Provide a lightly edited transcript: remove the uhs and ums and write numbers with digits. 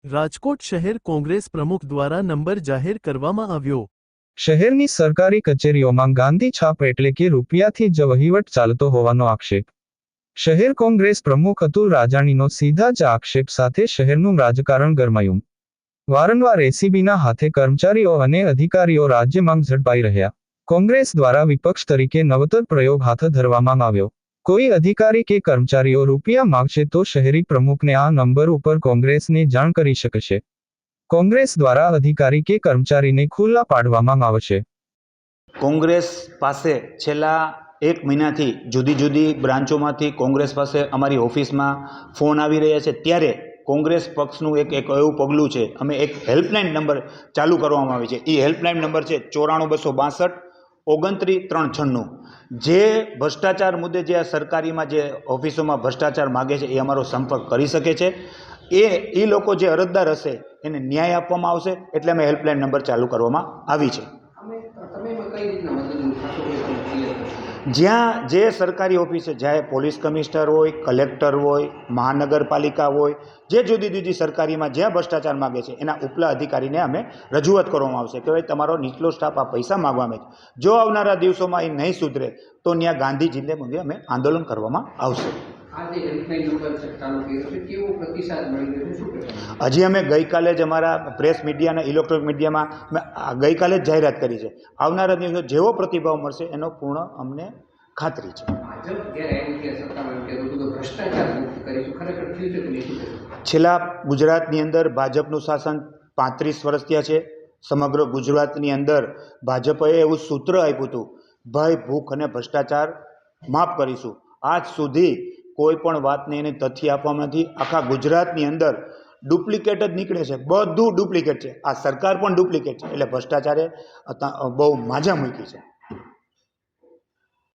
રાજકોટ શહેર કોંગ્રેસ પ્રમુખ દ્વારા નંબર જાહેર કરવામાં આવ્યો। શહેરની સરકારી કચેરીઓમાં ગાંધી છાપ એટલે કે રૂપિયાથી જ વહીવટ ચાલતો હોવાનો આક્ષેપ। શહેર કોંગ્રેસ પ્રમુખ અતુલ રાજાણીનો સીધા જ આક્ષેપ સાથે શહેરનું રાજકારણ ગરમાયું। વારંવાર એસીબીના હાથે કર્મચારીઓ અને અધિકારીઓ રાજ્યમાં ઝડપાઈ રહ્યા। કોંગ્રેસ દ્વારા વિપક્ષ તરીકે નવતર પ્રયોગ હાથ ધરવામાં આવ્યો। કોઈ અધિકારી કે કર્મચારીઓ રૂપિયા માંગશે તો શહેરી પ્રમુખને આ નંબર ઉપર કોંગ્રેસને જાણ કરી શકશે। કોંગ્રેસ દ્વારા અધિકારી કે કર્મચારીને ખુલ્લા પાડવામાં આવશે। કોંગ્રેસ પાસે છેલ્લા એક મહિનાથી જુદી જુદી બ્રાન્ચોમાંથી કોંગ્રેસ પાસે અમારી ઓફિસમાં ફોન આવી રહ્યા છે, ત્યારે કોંગ્રેસ પક્ષનું એક એવું પગલું છે, અમે એક હેલ્પલાઇન નંબર ચાલુ કરવામાં આવી છે। એ હેલ્પલાઇન નંબર છે 94 262 29 396। જે ભ્રષ્ટાચાર મુદ્દે જે સરકારીમાં જે ઓફિસોમાં ભ્રષ્ટાચાર માગે છે એ અમારો સંપર્ક કરી શકે છે। એ લોકો જે અરજદાર હશે એને ન્યાય આપવામાં આવશે, એટલે અમે હેલ્પલાઇન નંબર ચાલુ કરવામાં આવી છે। જ્યાં જે સરકારી ઓફિસે જાય, પોલીસ કમિશનર હોય, કલેક્ટર હોય, મહાનગરપાલિકા હોય, જે જુદી જુદી સરકારીમાં જ્યાં ભ્રષ્ટાચાર માગે છે એના ઉપલા અધિકારીને અમે રજૂઆત કરવામાં આવશે કે ભાઈ તમારો નીચલો સ્ટાફ આ પૈસા માગવા માંગે છે, જો આવનારા દિવસોમાં એ નહીં સુધરે તો ત્યાં ગાંધી જિલ્લે મુદ્દે અમે આંદોલન કરવામાં આવશે। હજી અમે ગઈકાલે જ અમારા પ્રેસ મીડિયા અને ઇલેક્ટ્રોનિક મીડિયામાં ગઈકાલે જ જાહેરાત કરી છે। આવનારા દિવસો જેવો પ્રતિભાવ મળશે એનો પૂર્ણ અમને ખાતરી છે। છેલ્લા ગુજરાતની અંદર ભાજપનું શાસન 35 વર્ષ થયા છે। સમગ્ર ગુજરાતની અંદર ભાજપે એવું સૂત્ર આપ્યું હતું, ભય, ભૂખ અને ભ્રષ્ટાચાર માફ કરીશું। આજ સુધી કોઈ પણ વાતને એને તથ્ય આપવામાં નથી। આખા ગુજરાતની અંદર ડુપ્લિકેટ જ નીકળે છે, બધું ડુપ્લિકેટ છે। આ સરકાર પણ ડુપ્લિકેટ છે, એટલે ભ્રષ્ટાચારે બહુ માજા મૂકી છે।